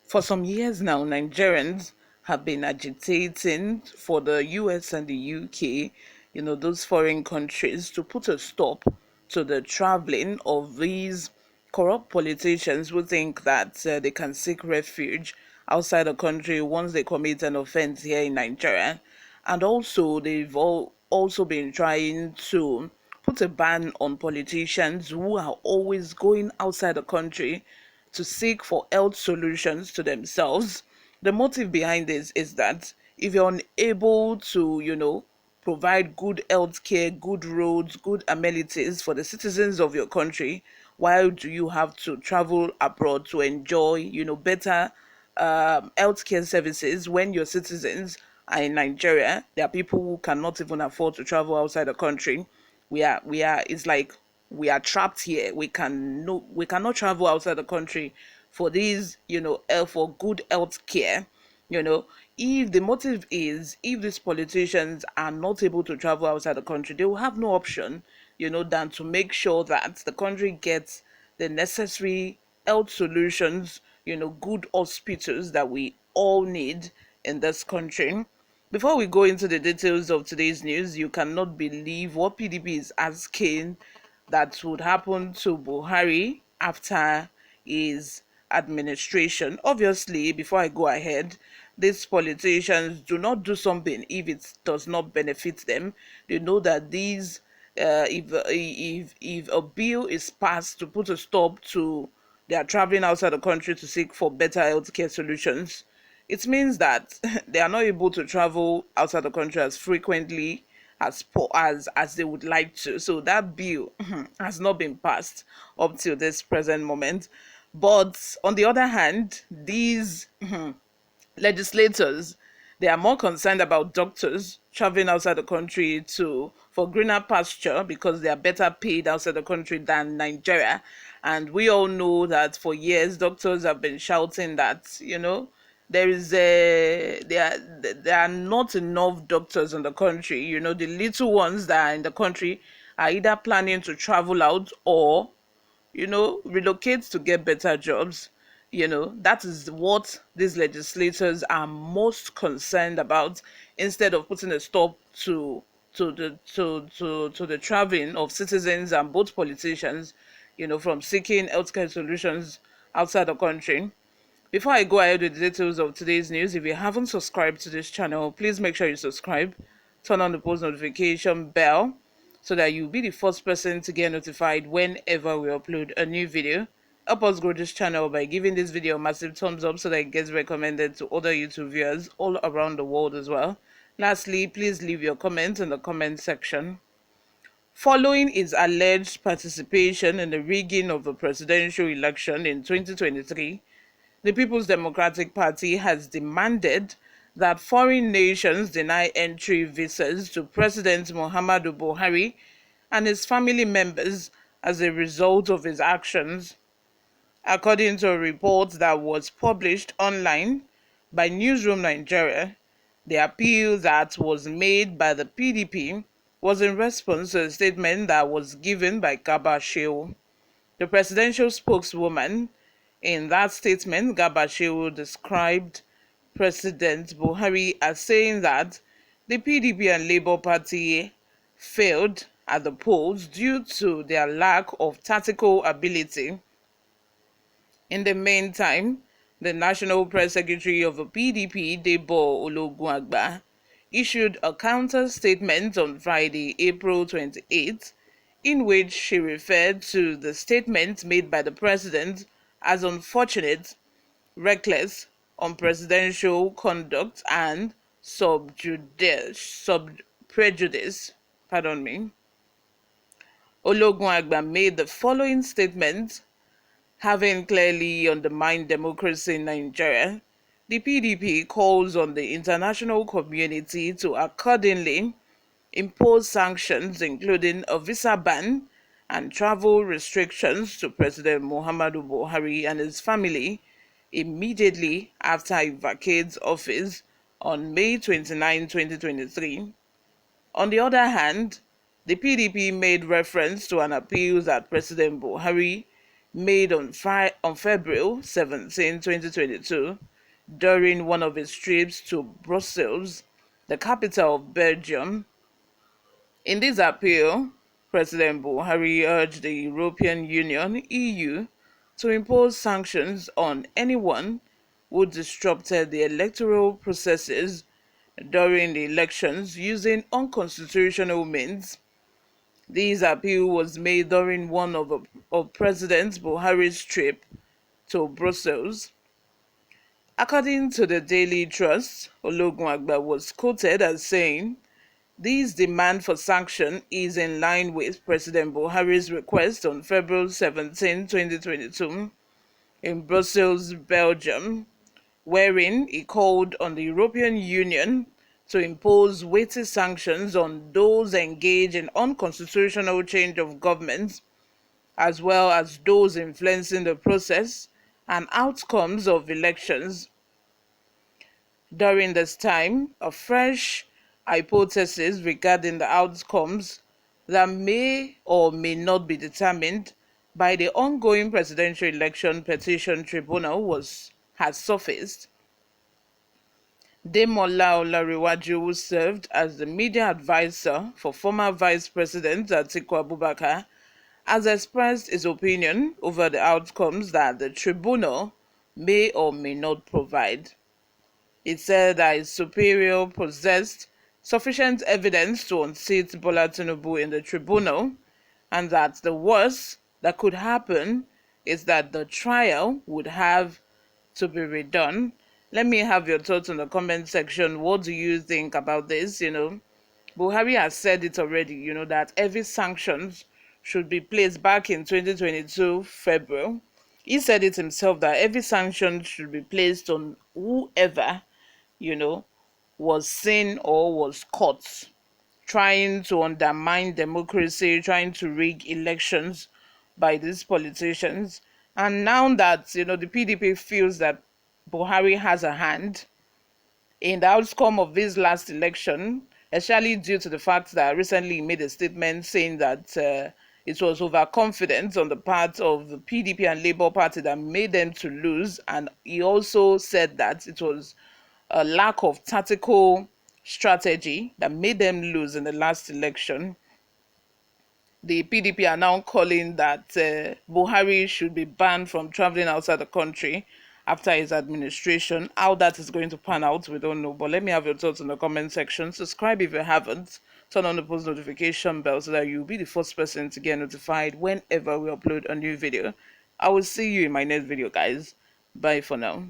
For some years now, Nigerians have been agitating for the US and the UK, those foreign countries, to put a stop to the traveling of these corrupt politicians who think that they can seek refuge outside the country once they commit an offense here in Nigeria. And also, they've also been trying to put a ban on politicians who are always going outside the country to seek for health solutions to themselves. The motive behind this is that if you're unable to, provide good health care, good roads, good amenities for the citizens of your country, why do you have to travel abroad to enjoy, better healthcare services when your citizens are in Nigeria? There are people who cannot even afford to travel outside the country. It's like we are trapped here. We cannot travel outside the country for these, for good health care. You know, if the motive is if these politicians are not able to travel outside the country, they will have no option, than to make sure that the country gets the necessary health solutions, good hospitals that we all need in this country. Before we go into the details of today's news, you cannot believe what PDP is asking that would happen to Buhari after his administration. Obviously, before I go ahead, these politicians do not do something if it does not benefit them. They know that if a bill is passed to put a stop to their traveling outside the country to seek for better healthcare solutions, it means that they are not able to travel outside the country as frequently as they would like to. So that bill has not been passed up till this present moment. But on the other hand, these legislators, they are more concerned about doctors traveling outside the country to for greener pasture because they are better paid outside the country than Nigeria. And we all know that for years doctors have been shouting that, there are not enough doctors in the country. The little ones that are in the country are either planning to travel out or, relocate to get better jobs. That is what these legislators are most concerned about, instead of putting a stop to the traveling of citizens and both politicians, from seeking healthcare solutions outside the country. Before I go ahead with the details of today's news, if you haven't subscribed to this channel, please make sure you subscribe, turn on the post notification bell so that you'll be the first person to get notified whenever we upload a new video. Help us grow this channel by giving this video a massive thumbs up so that it gets recommended to other YouTube viewers all around the world as well. Lastly, please leave your comments in the comment section. Following his alleged participation in the rigging of the presidential election in 2023, the People's Democratic Party has demanded that foreign nations deny entry visas to President Muhammadu Buhari and his family members as a result of his actions. According to a report that was published online by NEWSROOM Nigeria, the appeal that was made by the PDP was in response to a statement that was given by Garba Shehu, the presidential spokeswoman. In that statement, Garba Shehu described President Buhari as saying that the PDP and Labour Party failed at the polls due to their lack of tactical ability. In the meantime, the National Press Secretary of the PDP, Debo Ologunagba, issued a counter statement on Friday, April 28th, in which she referred to the statement made by the president as unfortunate, reckless, unpresidential conduct, and sub prejudice. Pardon me. Ologunagba made the following statement: having clearly undermined democracy in Nigeria, the PDP calls on the international community to accordingly impose sanctions, including a visa ban and travel restrictions to President Muhammadu Buhari and his family immediately after he vacates office on May 29, 2023. On the other hand, the PDP made reference to an appeal that President Buhari made on February 17, 2022, during one of his trips to Brussels, the capital of Belgium. In this appeal, President Buhari urged the European Union (EU) to impose sanctions on anyone who disrupted the electoral processes during the elections using unconstitutional means. This appeal was made during one of President Buhari's trip to Brussels. According to the Daily Trust, Ologunagba was quoted as saying, "This demand for sanction is in line with President Buhari's request on February 17, 2022, in Brussels, Belgium, wherein he called on the European Union to impose weighty sanctions on those engaged in unconstitutional change of government, as well as those influencing the process and outcomes of elections." During this time, a fresh hypothesis regarding the outcomes that may or may not be determined by the ongoing presidential election petition tribunal has surfaced. Demola Olariwaju, who served as the media advisor for former Vice President Atiku Abubakar, has expressed his opinion over the outcomes that the tribunal may or may not provide. It said that his superior possessed sufficient evidence to unseat Bola Tinubu in the tribunal, and that the worst that could happen is that the trial would have to be redone. Let me have your thoughts in the comment section. What do you think about this? Buhari has said it already, that every sanctions should be placed back in 2022 February. He said it himself that every sanction should be placed on whoever was seen or was caught trying to undermine democracy, trying to rig elections by these politicians. And now that, the PDP feels that Buhari has a hand in the outcome of this last election, especially due to the fact that recently he made a statement saying that it was overconfidence on the part of the PDP and Labour Party that made them to lose. And he also said that it was a lack of tactical strategy that made them lose in the last election. The PDP are now calling that Buhari should be banned from traveling outside the country after his administration. How that is going to pan out, we don't know. But let me have your thoughts in the comment section. Subscribe if you haven't. Turn on the post notification bell so that you'll be the first person to get notified whenever we upload a new video. I will see you in my next video, guys. Bye for now.